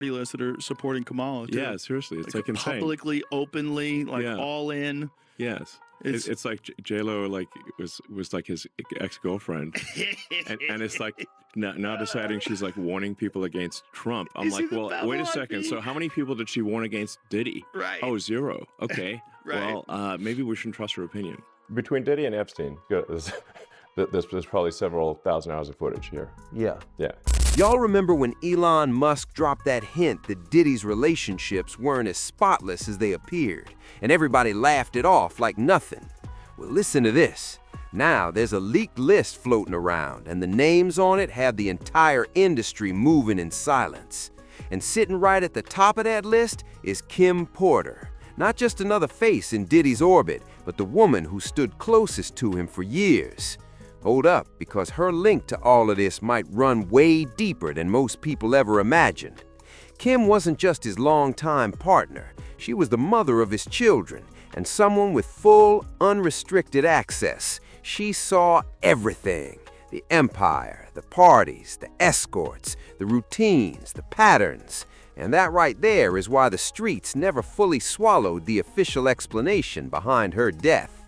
list that are supporting Kamala too. Yeah, seriously, it's like insane. Publicly, openly, like all in. Yes. It's like J-Lo like was like his ex-girlfriend, and it's like now deciding she's like warning people against Trump. I'm like, well, wait a second. So how many people did she warn against Diddy? Right. Oh, 0. Okay. Right. Well, maybe we shouldn't trust her opinion. Between Diddy and Epstein, there's probably several thousand hours of footage here. Yeah. Yeah. Y'all remember when Elon Musk dropped that hint that Diddy's relationships weren't as spotless as they appeared, and everybody laughed it off like nothing? Well, listen to this. Now, there's a leaked list floating around, and the names on it have the entire industry moving in silence. And sitting right at the top of that list is Kim Porter. Not just another face in Diddy's orbit, but the woman who stood closest to him for years. Hold up, because her link to all of this might run way deeper than most people ever imagined. Kim wasn't just his longtime partner. She was the mother of his children, and someone with full, unrestricted access. She saw everything. The empire, the parties, the escorts, the routines, the patterns. And that right there is why the streets never fully swallowed the official explanation behind her death.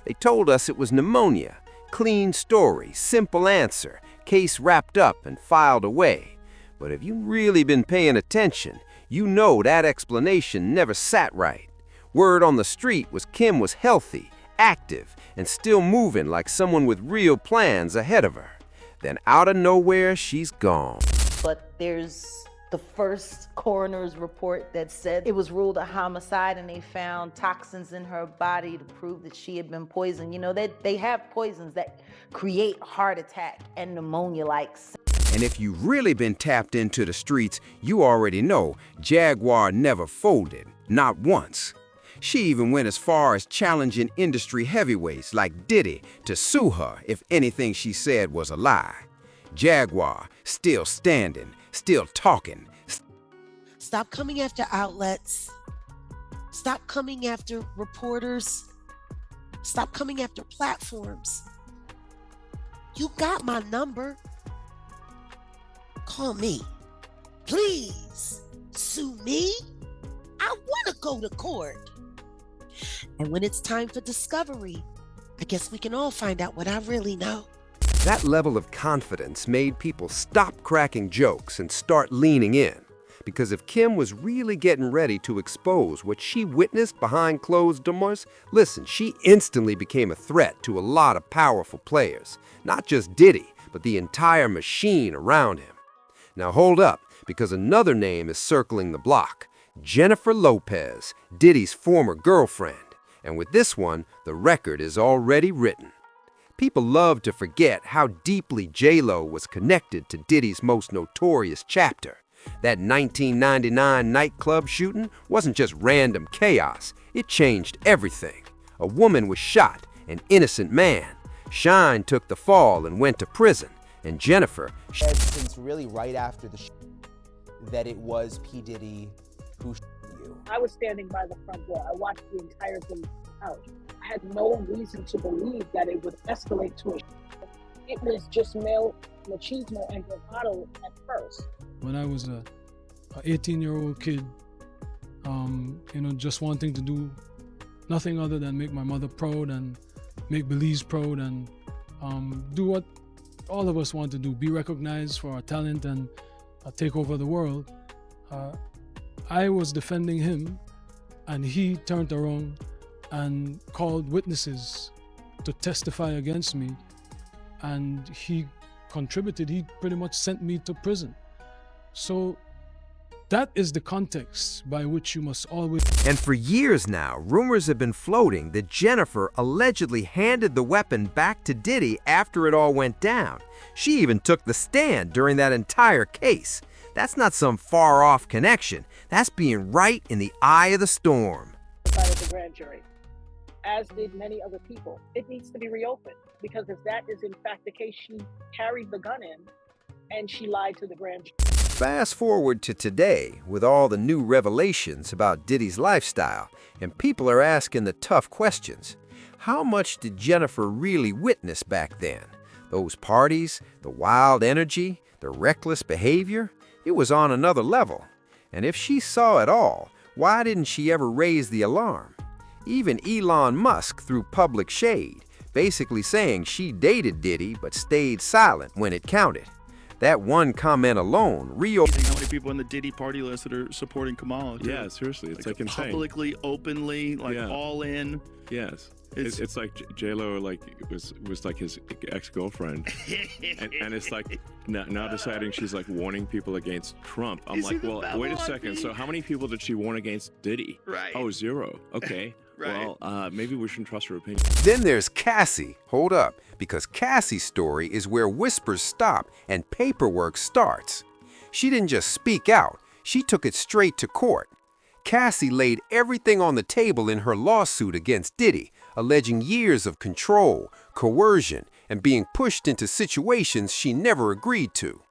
They told us it was pneumonia. Clean story, simple answer, case wrapped up and filed away. But if you've really been paying attention, you know that explanation never sat right. Word on the street was Kim was healthy, active, and still moving like someone with real plans ahead of her. Then out of nowhere, she's gone. But there's the first coroner's report that said it was ruled a homicide, and they found toxins in her body to prove that she had been poisoned. You know, they have poisons that create heart attack and pneumonia-like. And if you've really been tapped into the streets, you already know Jaguar never folded, not once. She even went as far as challenging industry heavyweights like Diddy to sue her if anything she said was a lie. Jaguar, still standing, still talking. Stop coming after outlets. Stop coming after reporters. Stop coming after platforms. You got my number. Call me. Please sue me. I want to go to court. And when it's time for discovery, I guess we can all find out what I really know. That level of confidence made people stop cracking jokes and start leaning in. Because if Kim was really getting ready to expose what she witnessed behind closed doors, listen, she instantly became a threat to a lot of powerful players. Not just Diddy, but the entire machine around him. Now hold up, because another name is circling the block. Jennifer Lopez, Diddy's former girlfriend. And with this one, the record is already written. People love to forget how deeply J-Lo was connected to Diddy's most notorious chapter. That 1999 nightclub shooting wasn't just random chaos. It changed everything. A woman was shot, an innocent man. Shine took the fall and went to prison. And Jennifer... Since really right after the that it was P. Diddy who you. I was standing by the front door. I watched the entire thing out. I had no reason to believe that it would escalate to a It was just male machismo and bravado at first. When I was a 18-year-old kid, just wanting to do nothing other than make my mother proud and make Belize proud and do what all of us want to do, be recognized for our talent and take over the world. I was defending him, and he turned around and called witnesses to testify against me, and he contributed. He pretty much sent me to prison. So that is the context by which you must always... And for years now, rumors have been floating that Jennifer allegedly handed the weapon back to Diddy after it all went down. She even took the stand during that entire case. That's not some far-off connection. That's being right in the eye of the storm. Of the grand jury, as did many other people. It needs to be reopened, because if that is in fact the case, she carried the gun in and she lied to the grand jury. Fast forward to today with all the new revelations about Diddy's lifestyle, and people are asking the tough questions. How much did Jennifer really witness back then? Those parties, the wild energy, the reckless behavior? It was on another level. And if she saw it all, why didn't she ever raise the alarm? Even Elon Musk threw public shade, basically saying she dated Diddy but stayed silent when it counted. That one comment alone reopened. How many people in the Diddy party list that are supporting Kamala? Too? Yeah, seriously, it's like insane. Publicly, openly, all in. Yes. It's like J-Lo was like his ex-girlfriend, and it's like now deciding she's like warning people against Trump. I'm like, well, wait a second. So how many people did she warn against Diddy? Right. Oh, 0. Okay. Right. Well, maybe we shouldn't trust her opinion. Then there's Cassie. Hold up, because Cassie's story is where whispers stop and paperwork starts. She didn't just speak out, she took it straight to court. Cassie laid everything on the table in her lawsuit against Diddy, alleging years of control, coercion, and being pushed into situations she never agreed to.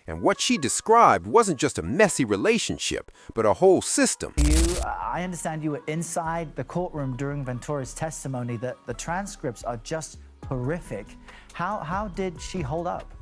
And what she described wasn't just a messy relationship, but a whole system. I understand you were inside the courtroom during Ventura's testimony. The transcripts are just horrific. How did she hold up?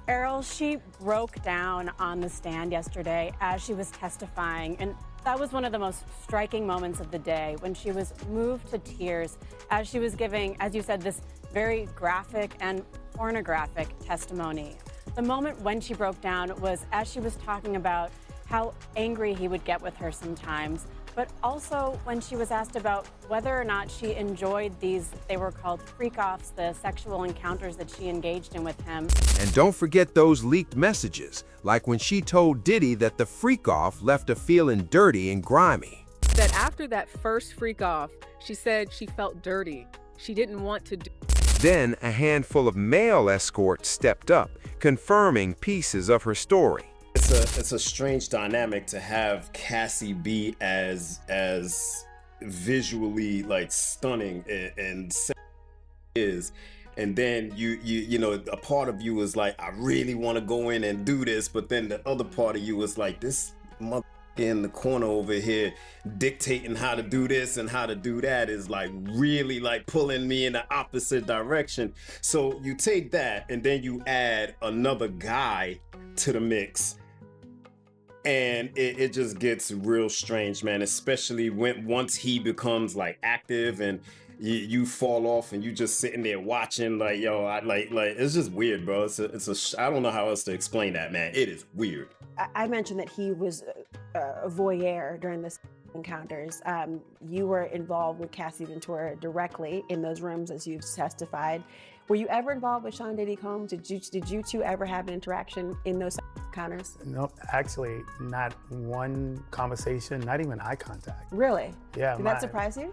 Errol, she broke down on the stand yesterday as she was testifying, and that was one of the most striking moments of the day, when she was moved to tears as she was giving, as you said, this very graphic and pornographic testimony. The moment when she broke down was as she was talking about how angry he would get with her sometimes, but also when she was asked about whether or not she enjoyed these, they were called freak-offs, the sexual encounters that she engaged in with him. And don't forget those leaked messages, like when she told Diddy that the freak-off left her feeling dirty and grimy. That after that first freak-off, she said she felt dirty. She didn't want to do. Then a handful of male escorts stepped up, confirming pieces of her story. It's a strange dynamic to have Cassie be as visually like stunning and is, and then you know, a part of you is like, I really want to go in and do this, but then the other part of you is like, this mother in the corner over here dictating how to do this and how to do that is like really like pulling me in the opposite direction. So you take that and then you add another guy to the mix, and it just gets real strange, man, especially once he becomes like active and you fall off and you just sitting there watching, like, yo, like it's just weird, bro. I don't know how else to explain that, man. It is weird. I mentioned that he was a voyeur during this encounters. You were involved with Cassie Ventura directly in those rooms, as you've testified. Were you ever involved with Sean Diddy Combs? Did you two ever have an interaction in those encounters? No, actually, not one conversation, not even eye contact. Really? Yeah. Did that surprise you?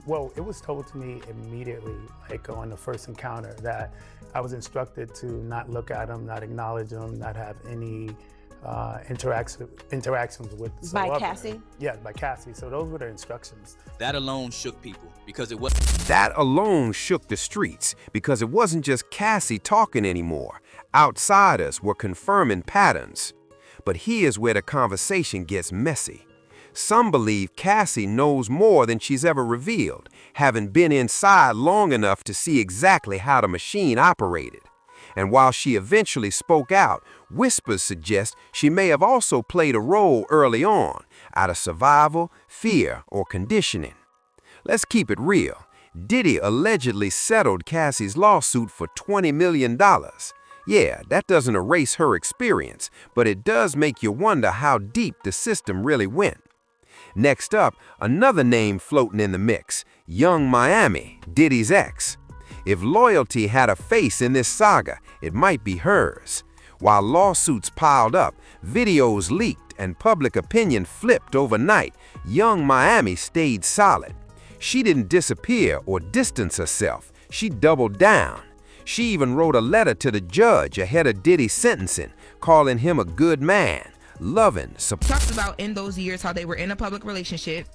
Well, it was told to me immediately, like on the first encounter, that I was instructed to not look at him, not acknowledge him, not have any interactions with the By Cassie? Yeah, by Cassie. So those were the instructions. That alone shook people because it was. That alone shook the streets because it wasn't just Cassie talking anymore. Outsiders were confirming patterns. But here's where the conversation gets messy. Some believe Cassie knows more than she's ever revealed, having been inside long enough to see exactly how the machine operated. And while she eventually spoke out, whispers suggest she may have also played a role early on, out of survival, fear, or conditioning. Let's keep it real. Diddy allegedly settled Cassie's lawsuit for $20 million. Yeah, that doesn't erase her experience, but it does make you wonder how deep the system really went. Next up, another name floating in the mix, Young Miami, Diddy's ex. If loyalty had a face in this saga, it might be hers. While lawsuits piled up, videos leaked, and public opinion flipped overnight, Young Miami stayed solid. She didn't disappear or distance herself. She doubled down. She even wrote a letter to the judge ahead of Diddy's sentencing, calling him a good man, loving, talks about in those years how they were in a public relationship,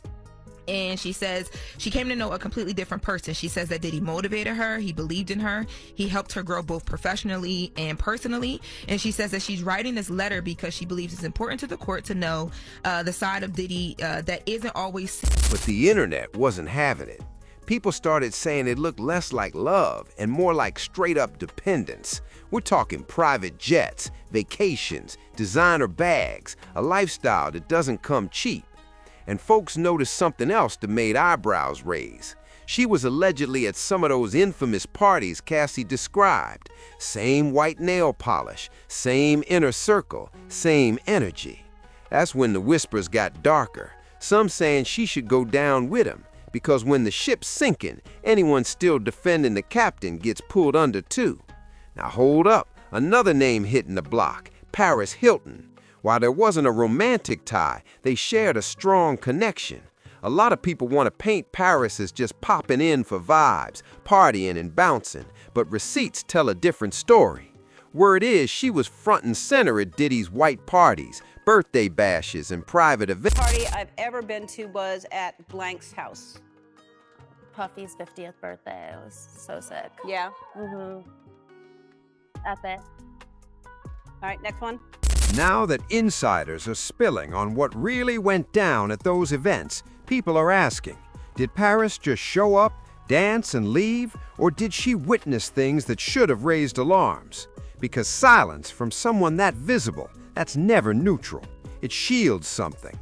and she says she came to know a completely different person. She says that Diddy motivated her, he believed in her, he helped her grow both professionally and personally, and she says that she's writing this letter because she believes it's important to the court to know the side of Diddy that isn't always. But the internet wasn't having it. People started saying it looked less like love and more like straight-up dependence. We're talking private jets, vacations, designer bags, a lifestyle that doesn't come cheap. And folks noticed something else that made eyebrows raise. She was allegedly at some of those infamous parties Cassie described. Same white nail polish, same inner circle, same energy. That's when the whispers got darker. Some saying she should go down with him, because when the ship's sinking, anyone still defending the captain gets pulled under too. Now hold up, another name hitting the block, Paris Hilton. While there wasn't a romantic tie, they shared a strong connection. A lot of people want to paint Paris as just popping in for vibes, partying and bouncing, but receipts tell a different story. Word is she was front and center at Diddy's white parties, birthday bashes, and private events. Party I've ever been to was at blank's house. Puffy's 50th birthday. It was so sick. Yeah. Epic. All right, next one. Now that insiders are spilling on what really went down at those events, people are asking, did Paris just show up, dance, and leave, or did she witness things that should have raised alarms? Because silence from someone that visible, that's never neutral. It shields something.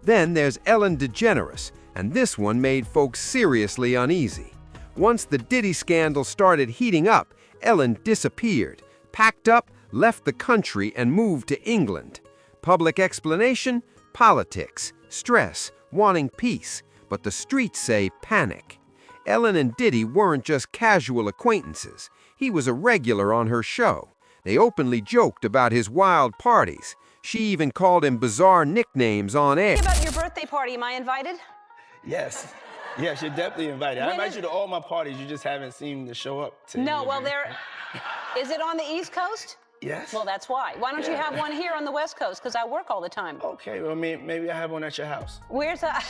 Then there's Ellen DeGeneres, and this one made folks seriously uneasy. Once the Diddy scandal started heating up, Ellen disappeared, packed up, left the country, and moved to England. Public explanation? Politics, stress, wanting peace, but the streets say panic. Ellen and Diddy weren't just casual acquaintances. He was a regular on her show. They openly joked about his wild parties. She even called him bizarre nicknames on air. About your birthday party, am I invited? Yes. Yes, you're definitely invited. I invite you to all my parties. You just haven't seemed to show up to No, any well, of them. is it on the East Coast? Yes. Well, that's why. Why don't you have one here on the West Coast? Because I work all the time. Okay, well, maybe I have one at your house. Where's that?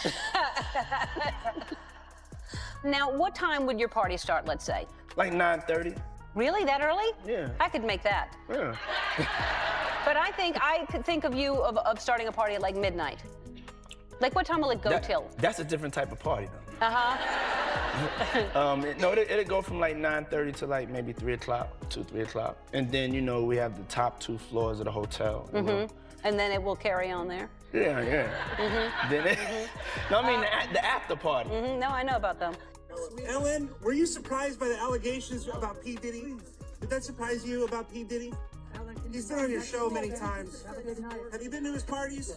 Now, what time would your party start, let's say? Like 9:30. Really, that early? Yeah. I could make that. Yeah. But I could think of you of starting a party at like midnight. Like, what time will it go till? That's a different type of party, though. Uh-huh. No, it'll go from like 9:30 to like maybe 3 o'clock, 3 o'clock. And then, we have the top 2 floors of the hotel. you know. And then it will carry on there? Yeah, yeah. Then no, I mean the after party. No, I know about them. Ellen, were you surprised by the allegations about P. Diddy? Did that surprise you about P. Diddy? He's been on your show many times. Have you been to his parties?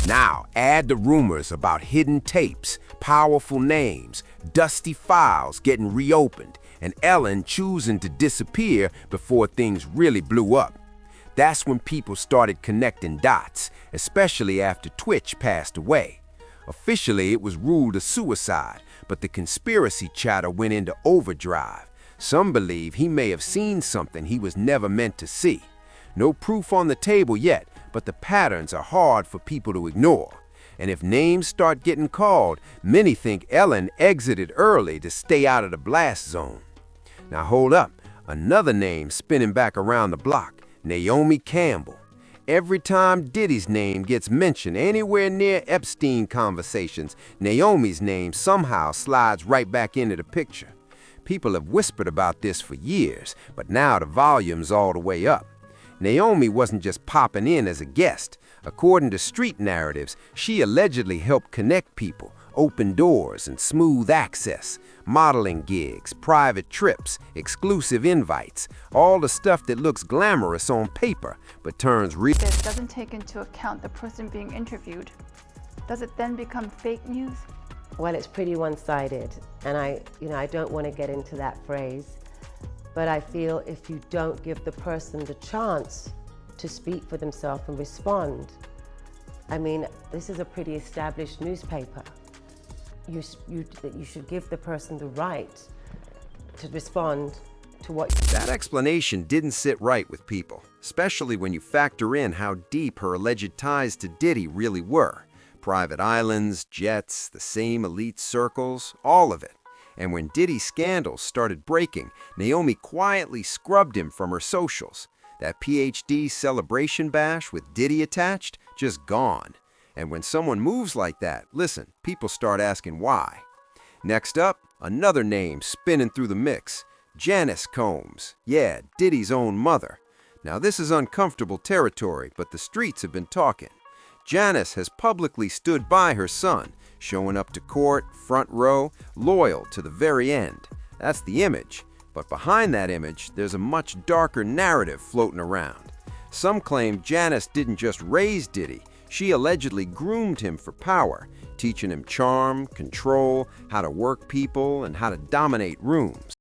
Now, add the rumors about hidden tapes, powerful names, dusty files getting reopened, and Ellen choosing to disappear before things really blew up. That's when people started connecting dots, especially after Twitch passed away. Officially, it was ruled a suicide, but the conspiracy chatter went into overdrive. Some believe he may have seen something he was never meant to see. No proof on the table yet, but the patterns are hard for people to ignore. And if names start getting called, many think Ellen exited early to stay out of the blast zone. Now hold up, another name spinning back around the block, Naomi Campbell. Every time Diddy's name gets mentioned anywhere near Epstein conversations, Naomi's name somehow slides right back into the picture. People have whispered about this for years, but now the volume's all the way up. Naomi wasn't just popping in as a guest. According to street narratives, she allegedly helped connect people, open doors and smooth access, modeling gigs, private trips, exclusive invites, all the stuff that looks glamorous on paper, but turns real. This doesn't take into account the person being interviewed. Does it then become fake news? Well, it's pretty one-sided, and I don't want to get into that phrase, but I feel if you don't give the person the chance to speak for themselves and respond, I mean, this is a pretty established newspaper. You should give the person the right to respond to what. That explanation didn't sit right with people, especially when you factor in how deep her alleged ties to Diddy really were. Private islands, jets, the same elite circles, all of it. And when Diddy's scandals started breaking, Naomi quietly scrubbed him from her socials. That PhD celebration bash with Diddy attached, just gone. And when someone moves like that, listen, people start asking why. Next up, another name spinning through the mix, Janice Combs. Yeah, Diddy's own mother. Now, this is uncomfortable territory, but the streets have been talking. Janice has publicly stood by her son, showing up to court, front row, loyal to the very end. That's the image. But behind that image, there's a much darker narrative floating around. Some claim Janice didn't just raise Diddy, she allegedly groomed him for power, teaching him charm, control, how to work people, and how to dominate rooms.